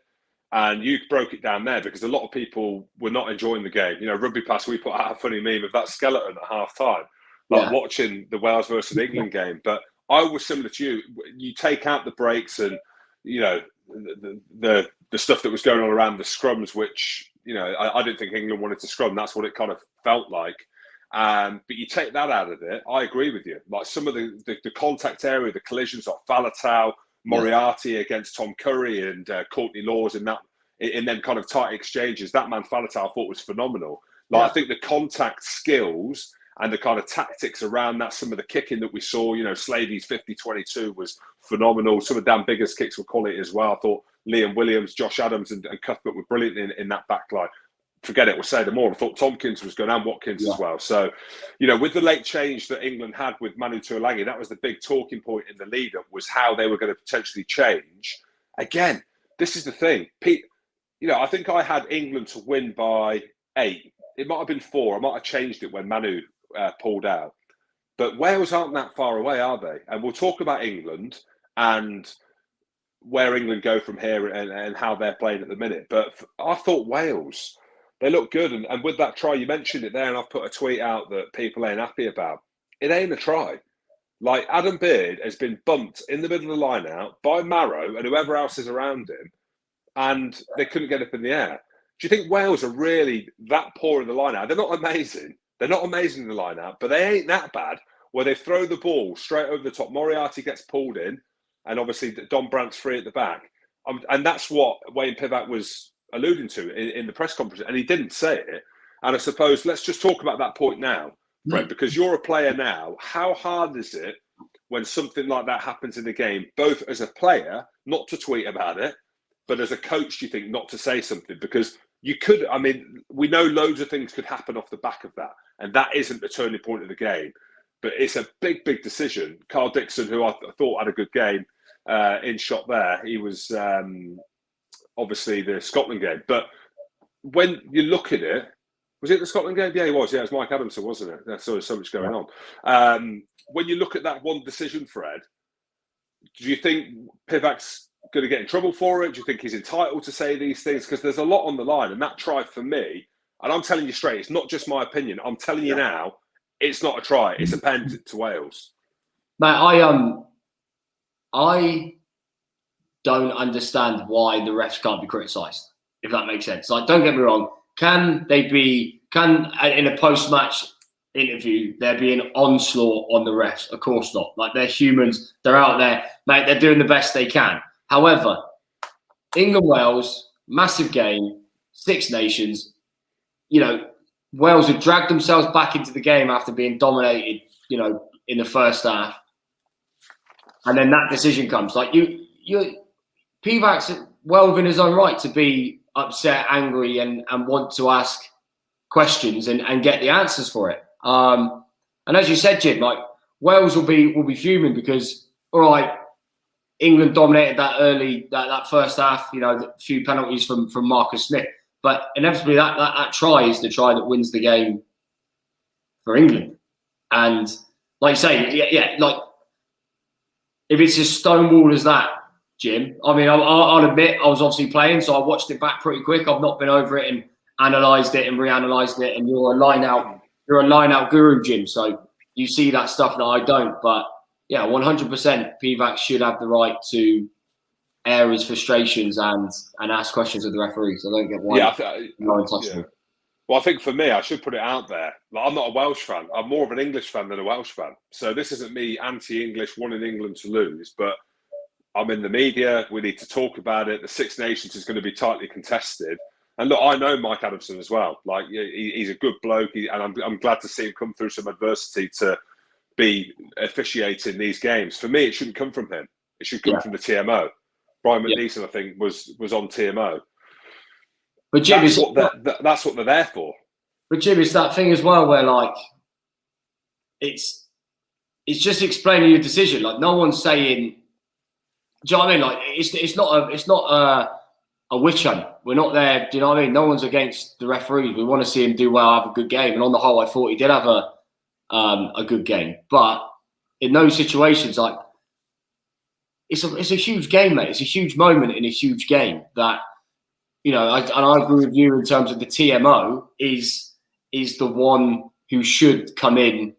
and you broke it down there, because a lot of people were not enjoying the game. Rugby Pass, we put out a funny meme of that skeleton at half-time, watching the Wales versus England game. But I was similar to you. You take out the breaks and, the stuff that was going on around the scrums, which I didn't think England wanted to scrum. That's what it kind of felt like. But you take that out of it, I agree with you. Like some of the contact area, the collisions of Faletau, Moriarty against Tom Curry and Courtney Laws in them kind of tight exchanges. That man Faletau I thought was phenomenal. I think the contact skills and the kind of tactics around that, some of the kicking that we saw, Slavy's 50-22 was phenomenal. Some of Dan Bigger's kicks were quality as well. I thought Liam Williams, Josh Adams and Cuthbert were brilliant in that back line. Forget it, we'll say them all. I thought Tompkins was good and Watkins as well. So, with the late change that England had with Manu Tuilagi, that was the big talking point in the lead-up, was how they were going to potentially change. Again, this is the thing. Pete, I think I had England to win by 8. It might have been 4. I might have changed it when Manu pulled out. But Wales aren't that far away, are they? And we'll talk about England and where England go from here and how they're playing at the minute. But I thought Wales, they look good. And with that try, you mentioned it there, and I've put a tweet out that people ain't happy about. It ain't a try. Like, Adam Beard has been bumped in the middle of the line-out by Marrow and whoever else is around him, and they couldn't get up in the air. Do you think Wales are really that poor in the line-out? They're not amazing. They're not amazing in the line-out, but they ain't that bad, where they throw the ball straight over the top. Moriarty gets pulled in, and obviously Don Brandt's free at the back. And that's what Wayne Pivac was alluding to in the press conference, and he didn't say it. And I suppose let's just talk about that point now, Brett, because you're a player now. How hard is it when something like that happens in the game, both as a player, not to tweet about it, but as a coach, do you think not to say something? Because you could, we know loads of things could happen off the back of that, and that isn't the turning point of the game. But it's a big, big decision. Carl Dixon, who I thought had a good game in shot there, he was obviously the Scotland game. But when you look at it, was it the Scotland game? Yeah, it was. Yeah, it was Mike Adamson, wasn't it? There's so much going on. When you look at that one decision, Fred, do you think Pivac's going to get in trouble for it? Do you think he's entitled to say these things? Because there's a lot on the line, and that try for me, and I'm telling you straight, it's not just my opinion. I'm telling you now, it's not a try. It's a pen to Wales. Mate, I don't understand why the refs can't be criticised, if that makes sense. Like, don't get me wrong. Can in a post-match interview there be an onslaught on the refs? Of course not. Like, they're humans. They're out there, mate. They're doing the best they can. However, England-Wales, massive game, 6 nations. Wales have dragged themselves back into the game after being dominated, in the first half. And then that decision comes. Like, Pivac's well within his own right to be upset, angry, and want to ask questions and get the answers for it. And as you said, Jim, like, Wales will be fuming because, all right, England dominated that first half, a few penalties from Marcus Smith. But inevitably, that try is the try that wins the game for England. And like you say, like, if it's as stonewalled as that, Jim, I'll admit I was obviously playing, so I watched it back pretty quick. I've not been over it and analysed it and reanalysed it. And you're a line-out guru, Jim, so you see that stuff that I don't. But yeah, 100% Pivac should have the right to air his frustrations and ask questions of the referees. I don't get why. Well, I think for me, I should put it out there. Like, I'm not a Welsh fan. I'm more of an English fan than a Welsh fan. So this isn't me anti-English, wanting England to lose, but I'm in the media. We need to talk about it. The Six Nations is going to be tightly contested. And look, I know Mike Adamson as well. Like, he's a good bloke, and I'm glad to see him come through some adversity to be officiating these games. For me, it shouldn't come from him. It should come from the TMO. Brian McNeeson, I think, was on TMO. But Jim, that's what they're there for. But Jim, it's that thing as well where, like, it's just explaining your decision. Like, no one's saying, do you know what I mean? Like, it's not a witch hunt. We're not there. Do you know what I mean? No one's against the referees. We want to see him do well, have a good game. And on the whole, I thought he did have a good game. But in those situations, like, it's a huge game, mate. It's a huge moment in a huge game that, and I agree with you in terms of the TMO is the one who should come in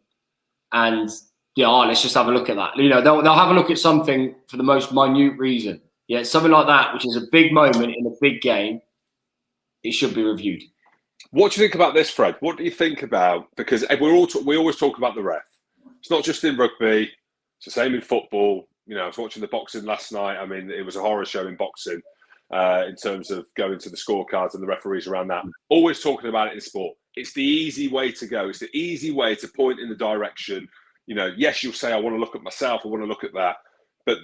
and, let's just have a look at that. They'll have a look at something for the most minute reason. Yeah, something like that, which is a big moment in a big game, it should be reviewed. What do you think about this, Fred? What do you think about, because we always talk about the ref. It's not just in rugby, it's the same in football. You know, I was watching the boxing last night. I mean, it was a horror show in boxing in terms of going to the scorecards and the referees around that. Always talking about it in sport. It's the easy way to go. It's the easy way to point in the direction. You know, yes, you'll say, I want to look at myself, I want to look at that. But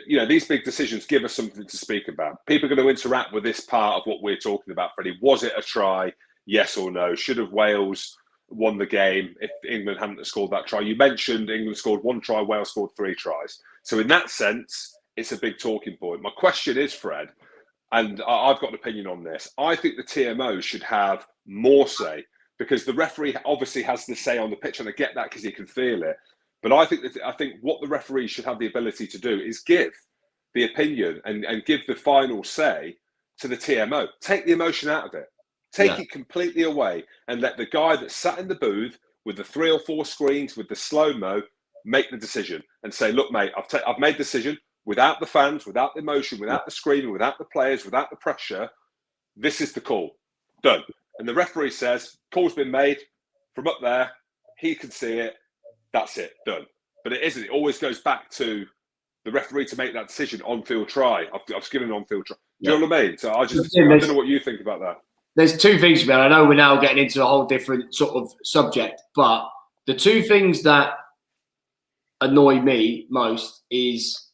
you know, these big decisions give us something to speak about. People are going to interact with this part of what we're talking about, Freddie. Was it a try? Yes or no? Should have Wales won the game if England hadn't scored that try? You mentioned England scored 1 try, Wales scored 3 tries. So in that sense, it's a big talking point. My question is, Fred, and I've got an opinion on this. I think the TMO should have more say, because the referee obviously has the say on the pitch, and I get that because he can feel it. But I think what the referee should have the ability to do is give the opinion and give the final say to the TMO. Take the emotion out of it. Take it completely away and let the guy that sat in the booth with the 3 or 4 screens with the slow-mo make the decision and say, look, mate, I've made the decision without the fans, without the emotion, without the screaming, without the players, without the pressure. This is the call. Done. And the referee says, call's been made from up there. He can see it. That's it. Done. But it isn't. It always goes back to the referee to make that decision. On-field try. I've given an on-field try. Do you know what I mean? So I don't know what you think about that. There's 2 things, man. I know we're now getting into a whole different sort of subject, but the 2 things that annoy me most is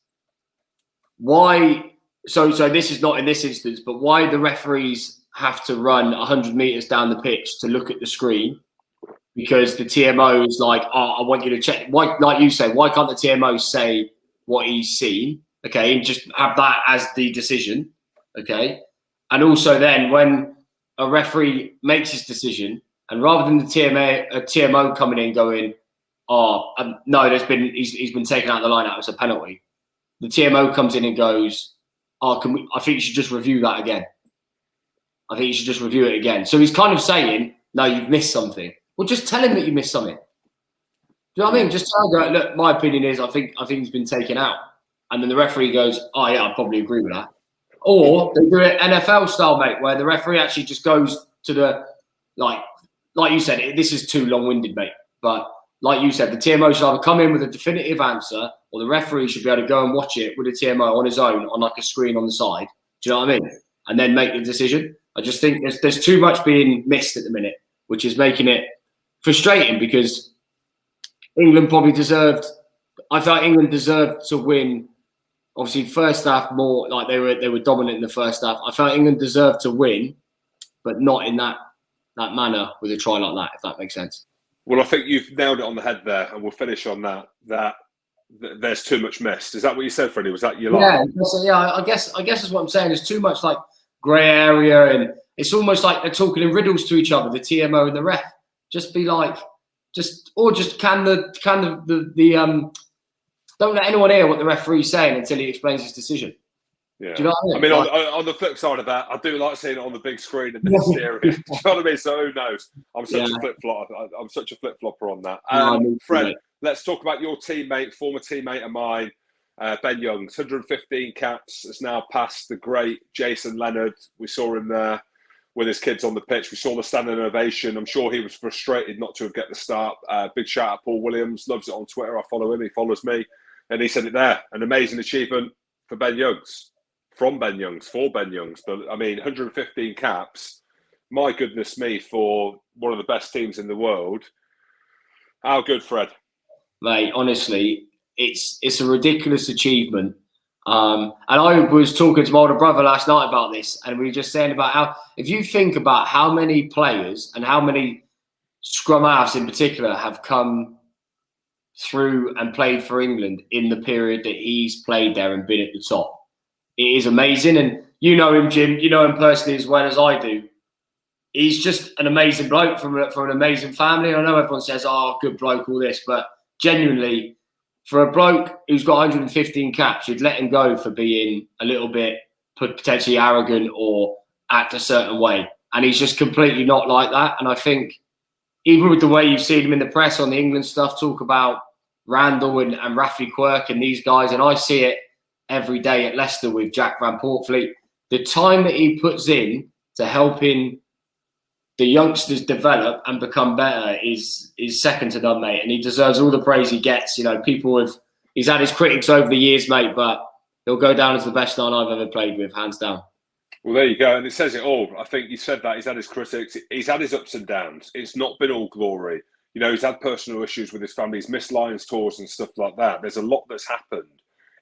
why. So this is not in this instance, but why the referees have to run 100 meters down the pitch to look at the screen, because the TMO is like, oh, I want you to check. Why, like you say, why can't the TMO say what he's seen? Okay, and just have that as the decision. Okay, and also then when a referee makes his decision, and rather than the TMO coming in going, oh, no, he's been taken out of the line, it's a penalty. The TMO comes in and goes, oh, I think you should just review that again. I think you should just review it again. So he's kind of saying, no, you've missed something. Well, just tell him that you missed something. Do you know what I mean? Just tell him, look, my opinion is I think he's been taken out. And then the referee goes, oh, yeah, I probably agree with that. Or they do it NFL style, mate, where the referee actually just goes to the, like you said, this is too long-winded, mate. But like you said, the TMO should either come in with a definitive answer, or the referee should be able to go and watch it with the TMO on his own on like a screen on the side. Do you know what I mean? And then make the decision. I just think there's too much being missed at the minute, which is making it frustrating, because England probably deserved. I thought England deserved to win. Obviously, first half more like they were dominant in the first half. I felt England deserved to win, but not in that manner with a try like that, if that makes sense. Well, I think you've nailed it on the head there, and we'll finish on that. That there's too much missed. Is that what you said, Freddie? Was that your line? Yeah. I guess that's what I'm saying. There's too much like grey area, and it's almost like they're talking in riddles to each other, the TMO and the ref. Just be like, don't let anyone hear what the referee's saying until he explains his decision. Yeah. Do you know what I mean? Like, on the flip side of that, I do like seeing it on the big screen and the hysteria. Do you know what I mean? So who knows? I'm such a flip-flopper. I'm such a flip-flopper on that. Fred, let's talk about your teammate, former teammate of mine, Ben Youngs. 115 caps, has now passed the great Jason Leonard. We saw him there with his kids on the pitch. We saw the standing ovation. I'm sure he was frustrated not to have get the start. Big shout out Paul Williams, loves it on Twitter. I follow him, he follows me. And he said it there, an amazing achievement for Ben Youngs, from Ben Youngs, for Ben Youngs. But I mean, 115 caps, my goodness me, for one of the best teams in the world. How good, Fred? Mate, honestly, it's a ridiculous achievement. And I was talking to my older brother last night about this, and we were just saying about how, if you think about how many players and how many scrum halves in particular have come through and played for England in the period that he's played there and been at the top, it is amazing. And you know him, Jim, you know him personally as well as I do. He's just an amazing bloke from an amazing family. And I know everyone says, oh, good bloke, all this, but genuinely, for a bloke who's got 115 caps, you'd let him go for being a little bit potentially arrogant or act a certain way. And he's just completely not like that. And I think even with the way you've seen him in the press on the England stuff, talk about Randall and Rafi Quirk and these guys, and I see it every day at Leicester with Jack Van Portfleet. The time that he puts in to helping the youngsters develop and become better is second to none, mate. And he deserves all the praise he gets. You know, he's had his critics over the years, mate, but he'll go down as the best 9 I've ever played with, hands down. Well, there you go. And it says it all. I think you said that. He's had his critics. He's had his ups and downs. It's not been all glory. You know, he's had personal issues with his family. He's missed Lions tours and stuff like that. There's a lot that's happened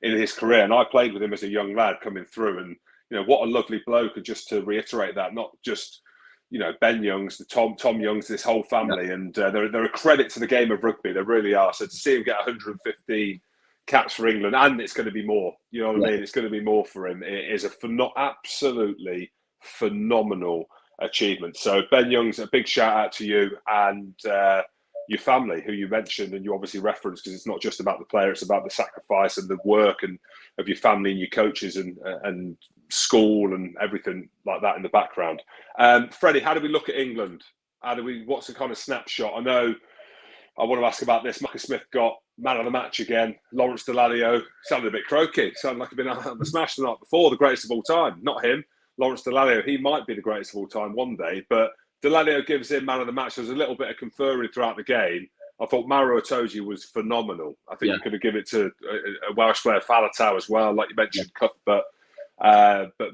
in his career. And I played with him as a young lad coming through. And, you know, what a lovely bloke. And just to reiterate that, not just, you know, Ben Youngs, the Tom Youngs, this whole family. Yeah. And they're a credit to the game of rugby. They really are. So to see him get 115 caps for England, and it's going to be more. You know what I mean? It's going to be more for him. It is a absolutely phenomenal achievement. So Ben Youngs, a big shout out to you and your family, who you mentioned and you obviously referenced, because it's not just about the player, it's about the sacrifice and the work and of your family and your coaches and school and everything like that in the background. Freddie, how do we look at England? What's the kind of snapshot? I know I want to ask about this. Marcus Smith got man of the match again. Lawrence Dallaglio sounded a bit croaky. Sounded like he'd been on the smash the night before, the greatest of all time. Not him. Lawrence Dallaglio, he might be the greatest of all time one day, but Dallaglio gives him man of the match. There was a little bit of conferring throughout the game. I thought Maro Itoje was phenomenal. I think you could have given it to a Welsh player, Faletau, as well, like you mentioned, but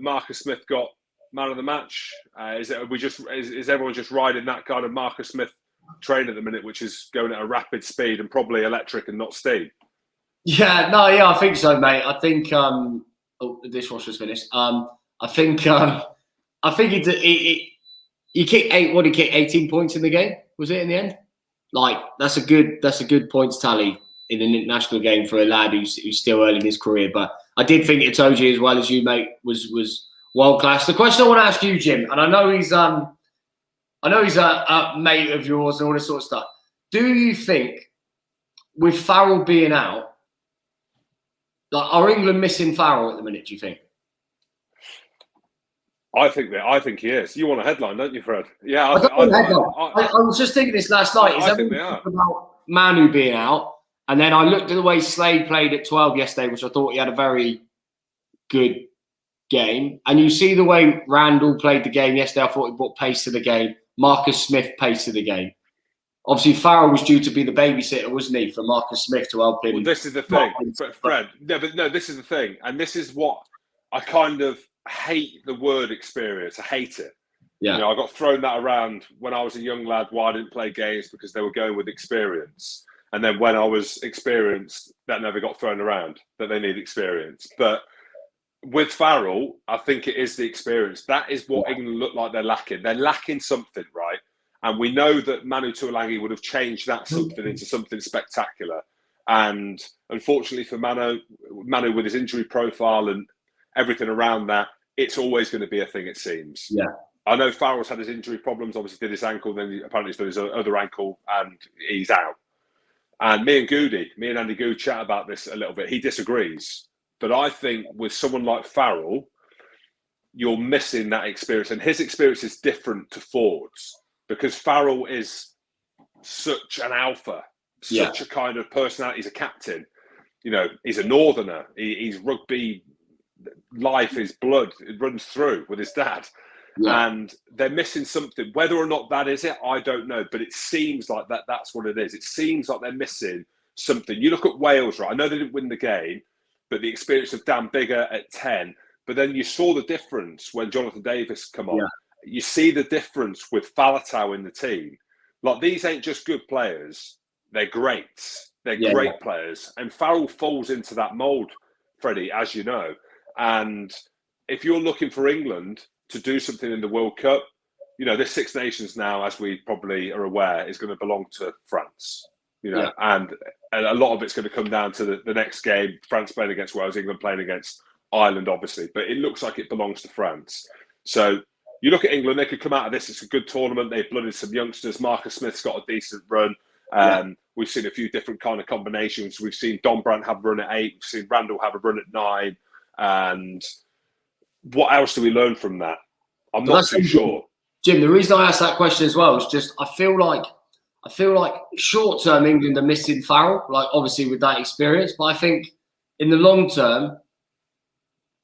Marcus Smith got man of the match. Is everyone just riding that kind of Marcus Smith train at the minute, which is going at a rapid speed and probably electric and not steam? I think so, mate. I think the dishwasher's finished. I think he kicked 18 points in the game, was it, in the end? Like, that's a good points tally in an international game for a lad who's still early in his career. But I did think Itoje, as well as you, mate, was world class. The question I want to ask you, Jim, and I know he's a mate of yours and all this sort of stuff. Do you think, with Farrell being out, like, are England missing Farrell at the minute, do you think? I think he is. You want a headline, don't you, Fred? Yeah, I was just thinking this last night. I think they are. About Manu being out, and then I looked at the way Slade played at 12 yesterday, which I thought he had a very good game. And you see the way Randall played the game yesterday. I thought he brought pace to the game. Marcus Smith pace to the game. Obviously, Farrell was due to be the babysitter, wasn't he, for Marcus Smith to help him? Well, this is the thing, Fred. No, this is the thing, and this is what I kind of hate the word experience. I hate it. Yeah. You know, I got thrown that around when I was a young lad why I didn't play games, because they were going with experience. And then when I was experienced, that never got thrown around, that they need experience. But with Farrell, I think it is the experience. That is what England look like they're lacking. They're lacking something, right? And we know that Manu Tuilagi would have changed that something into something spectacular. And unfortunately for Manu with his injury profile and everything around that, it's always going to be a thing, it seems. Yeah. I know Farrell's had his injury problems, obviously did his ankle, then apparently he's done his other ankle and he's out. And me and Andy Good chat about this a little bit. He disagrees. But I think with someone like Farrell, you're missing that experience. And his experience is different to Ford's, because Farrell is such an alpha, such a kind of personality. He's a captain. You know, he's a northerner. He's rugby life, his blood, it runs through with his dad. Yeah. And they're missing something. Whether or not that is it, I don't know. But it seems like that's what it is. It seems like they're missing something. You look at Wales, right? I know they didn't win the game, but the experience of Dan Biggar at 10. But then you saw the difference when Jonathan Davis come on. Yeah. You see the difference with Faletau in the team. Like, these ain't just good players. They're great. They're great players. And Farrell falls into that mould, Freddie, as you know. And if you're looking for England to do something in the World Cup, you know, this Six Nations now, as we probably are aware, is going to belong to France. You know, and a lot of it's going to come down to the next game, France playing against Wales, England playing against Ireland, obviously. But it looks like it belongs to France. So you look at England, they could come out of this. It's a good tournament. They've blooded some youngsters. Marcus Smith's got a decent run. We've seen a few different kind of combinations. We've seen Don Brandt have a run at 8. We've seen Randall have a run at 9. And what else do we learn from that? I'm not too sure. Jim, the reason I asked that question as well is just I feel like short term England are missing Farrell, like obviously with that experience. But I think in the long term,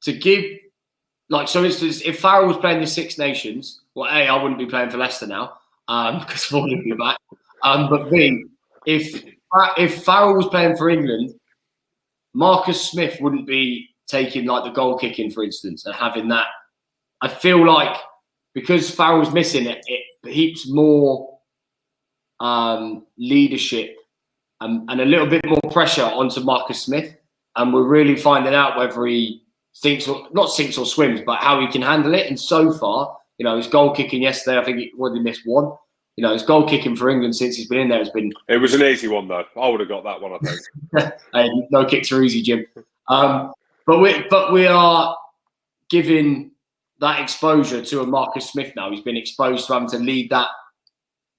to give, like, so instance, if Farrell was playing the Six Nations, well, A, I wouldn't be playing for Leicester now, because Ford would be back. But B, if Farrell was playing for England, Marcus Smith wouldn't be taking like the goal kicking, for instance, and having that. I feel like because Farrell's missing it, it heaps more leadership and a little bit more pressure onto Marcus Smith, and we're really finding out whether he not sinks or swims, but how he can handle it. And so far, you know, his goal kicking yesterday, I think he already missed one. You know, his goal kicking for England since he's been in there has been. It was an easy one though. I would have got that one, I think. Hey, no kicks are easy, Jim. But we are giving that exposure to a Marcus Smith now. He's been exposed to having to lead that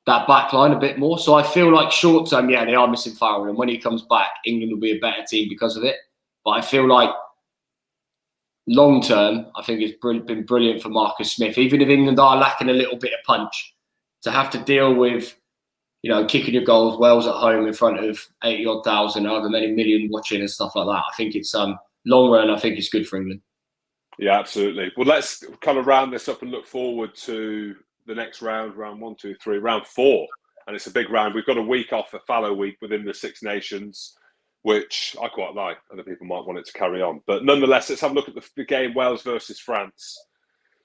back line a bit more. So I feel like short term, yeah, they are missing Farrell, and when he comes back, England will be a better team because of it. But I feel like long term, I think it's been brilliant for Marcus Smith. Even if England are lacking a little bit of punch, to have to deal with, you know, kicking your goals, Wales at home in front of 80-odd thousand, however many million watching and stuff like that. I think it's long run. I think it's good for England. Yeah, absolutely. Well, let's kind of round this up and look forward to the next round 1, 2, 3, round 4, and it's a big round. We've got a week off, a fallow week within the Six Nations, which I quite like. Other people might want it to carry on, but nonetheless, let's have a look at the game Wales versus France.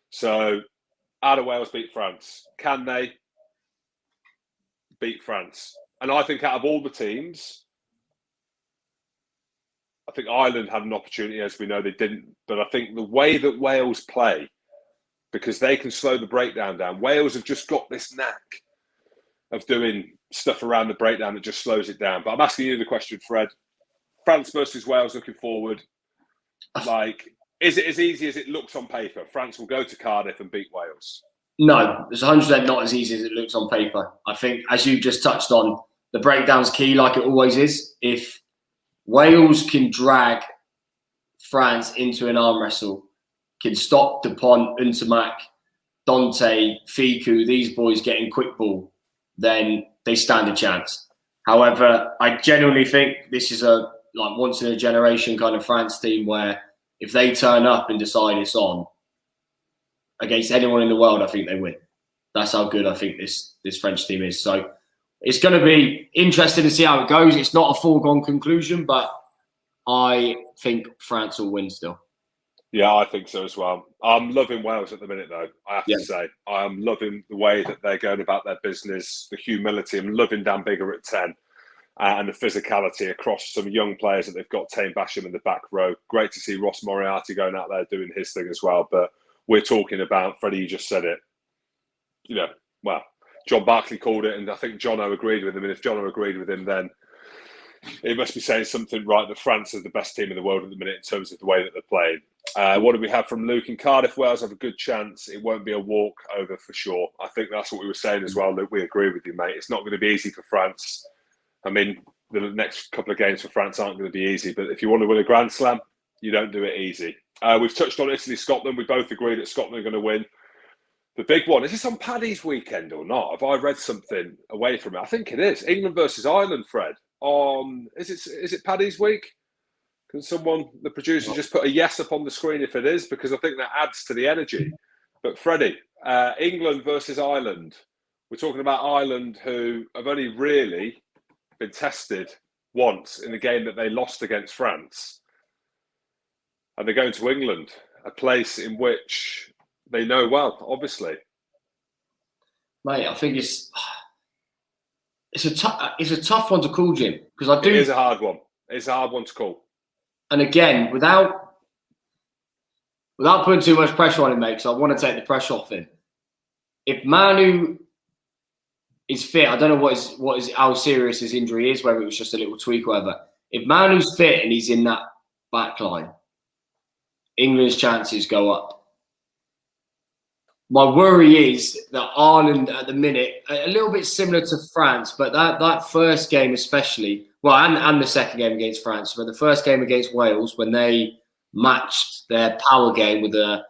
So, how do Wales beat France? Can they beat France? And I think out of all the teams, I think Ireland had an opportunity, as we know they didn't. But I think the way that Wales play, because they can slow the breakdown down, Wales have just got this knack of doing stuff around the breakdown that just slows it down. But I'm asking you the question, Fred. France versus Wales looking forward. Like, is it as easy as it looks on paper? France will go to Cardiff and beat Wales. No, it's 100% not as easy as it looks on paper. I think, as you just touched on, the breakdown's key, like it always is. If Wales can drag France into an arm wrestle, can stop Dupont, Untimac, Dante, Fiku, these boys getting quick ball, then they stand a chance. However, I genuinely think this is a once in a generation kind of France team where if they turn up and decide it's on against anyone in the world, I think they win. That's how good I think this French team is. So it's going to be interesting to see how it goes. It's not a foregone conclusion, but I think France will win still. Yeah, I think so as well. I'm loving Wales at the minute, though, I have to say. I'm loving the way that they're going about their business, the humility. I'm loving Dan Biggar at 10 and the physicality across some young players that they've got. Tame Basham in the back row. Great to see Ross Moriarty going out there doing his thing as well. But we're talking about, Freddie, you just said it. You know, well, John Barkley called it, and I think Jono agreed with him. And if Jono agreed with him, then it must be saying something right that France is the best team in the world at the minute in terms of the way that they're playing. What do we have from Luke? In Cardiff, Wales have a good chance. It won't be a walk over for sure. I think that's what we were saying as well, Luke. We agree with you, mate. It's not going to be easy for France. I mean, the next couple of games for France aren't going to be easy, but if you want to win a Grand Slam, you don't do it easy. We've touched on Italy, Scotland. We both agree that Scotland are going to win. The big one, is this on Paddy's weekend or not? Have I read something away from it? I think it is. England versus Ireland, Fred. Is it Paddy's week? Can someone, the producer, just put a yes up on the screen if it is? Because I think that adds to the energy. But Freddie, England versus Ireland. We're talking about Ireland, who have only really been tested once in the game that they lost against France. And they're going to England, a place in which they know well, obviously. Mate, I think it's a tough one to call, Jim, because I do. It is a hard one. It's a hard one to call. And again, without putting too much pressure on him, mate, because I want to take the pressure off him. If Manu is fit, I don't know how serious his injury is, whether it was just a little tweak or whatever. If Manu's fit and he's in that back line, England's chances go up. My worry is that Ireland at the minute, a little bit similar to France, but that first game especially, well, and the second game against France, but the first game against Wales, when they matched their power game with an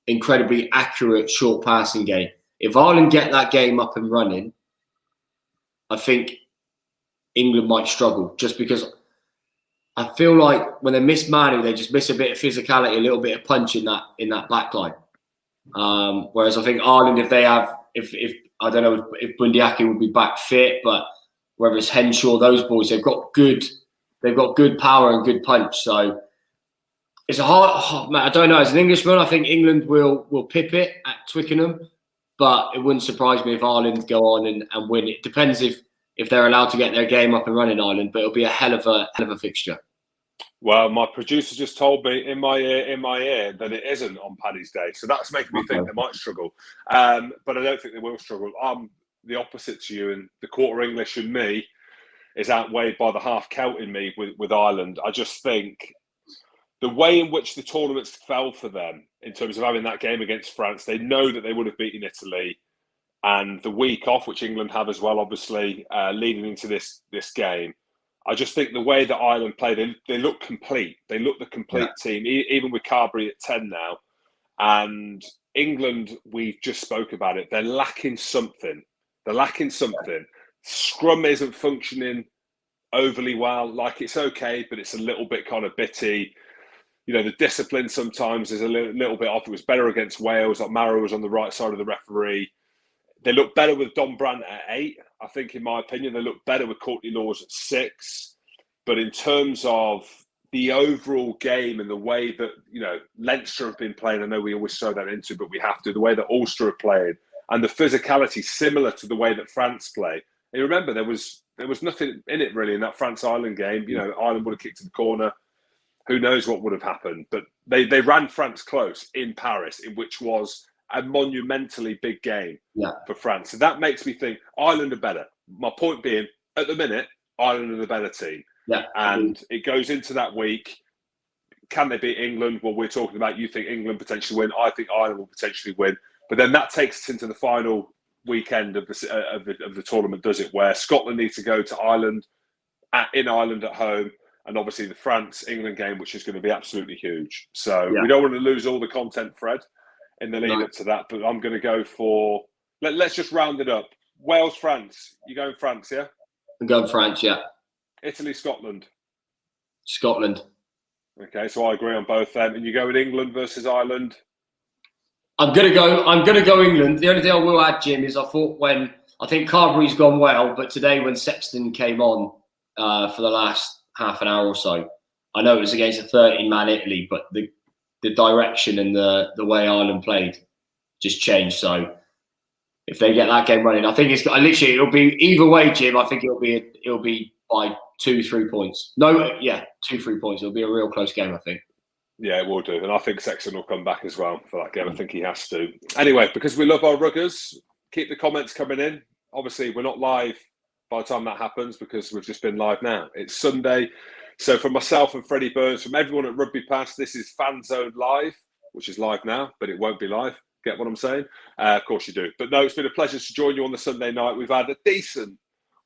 incredibly accurate short passing game. If Ireland get that game up and running, I think England might struggle, just because I feel like when they miss Manu, they just miss a bit of physicality, a little bit of punch in that back line. Whereas I think Ireland, if I don't know if Bundyaki will be back fit, but whether it's Henshaw, those boys, they've got good power and good punch. So it's a hard. I don't know. As an Englishman, I think England will pip it at Twickenham, but it wouldn't surprise me if Ireland go on and win. It depends if they're allowed to get their game up and running, Ireland, but it'll be a hell of a fixture. Well, my producer just told me in my ear that it isn't on Paddy's Day, so that's making me think they might struggle. But I don't think they will struggle. I'm the opposite to you, and the quarter English in me is outweighed by the half Celt in me with Ireland. I just think the way in which the tournaments fell for them in terms of having that game against France, they know that they would have beaten Italy, and the week off, which England have as well, obviously, leading into this game. I just think the way that Ireland play, they look complete. They look the complete team, even with Carberry at 10 now. And England, we just spoke about it. They're lacking something. Scrum isn't functioning overly well. Like, it's okay, but it's a little bit kind of bitty. You know, the discipline sometimes is a little bit off. It was better against Wales. Like, Mara was on the right side of the referee. They look better with Don Brandt at 8. I think, in my opinion, they look better with Courtney Laws at 6. But in terms of the overall game and the way that, you know, Leinster have been playing, I know we always throw that into, but we have to, the way that Ulster have played, and the physicality similar to the way that France play. And remember, there was nothing in it really in that France-Ireland game. You know, Ireland would have kicked to the corner. Who knows what would have happened? But they ran France close in Paris, in which was a monumentally big game for France. So that makes me think Ireland are better. My point being, at the minute, Ireland are the better team. Yeah. And it goes into that week. Can they beat England? Well, we're talking about, you think England potentially win. I think Ireland will potentially win. But then that takes us into the final weekend of the tournament, does it? Where Scotland needs to go to Ireland, in Ireland at home. And obviously the France-England game, which is going to be absolutely huge. So we don't want to lose all the content, Fred, in the lead up to that, but I'm going to go for, let's just round it up. Wales, France. You going France, yeah? I'm going France, yeah. Italy, Scotland. Scotland. Okay, so I agree on both them. And you go with England versus Ireland? I'm gonna go England. The only thing I will add, Jim, is I think Carberry's gone well, but today when Sexton came on for the last half an hour or so, I know it was against a 13-man Italy, but the direction and the way Ireland played just changed. So if they get that game running, I think it'll be either way, Jim. I think it'll be by 2-3 points. 2-3 points. It'll be a real close game, I think. Yeah, it will do. And I think Sexton will come back as well for that game. I think he has to. Anyway, because we love our ruggers, keep the comments coming in. Obviously, we're not live by the time that happens because we've just been live now. It's Sunday. So from myself and Freddie Burns, from everyone at Rugby Pass, this is Fan Zone Live, which is live now, but it won't be live. Get what I'm saying? Of course you do. But no, it's been a pleasure to join you on the Sunday night. We've had a decent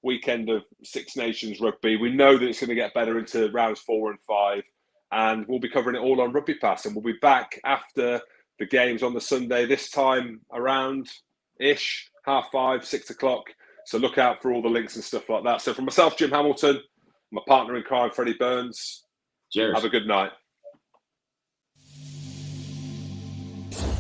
weekend of Six Nations rugby. We know that it's going to get better into rounds 4 and 5, and we'll be covering it all on Rugby Pass. And we'll be back after the games on the Sunday, this time around-ish, 5:30, 6 o'clock. So look out for all the links and stuff like that. So from myself, Jim Hamilton, my partner in crime, Freddie Burns, cheers. Have a good night.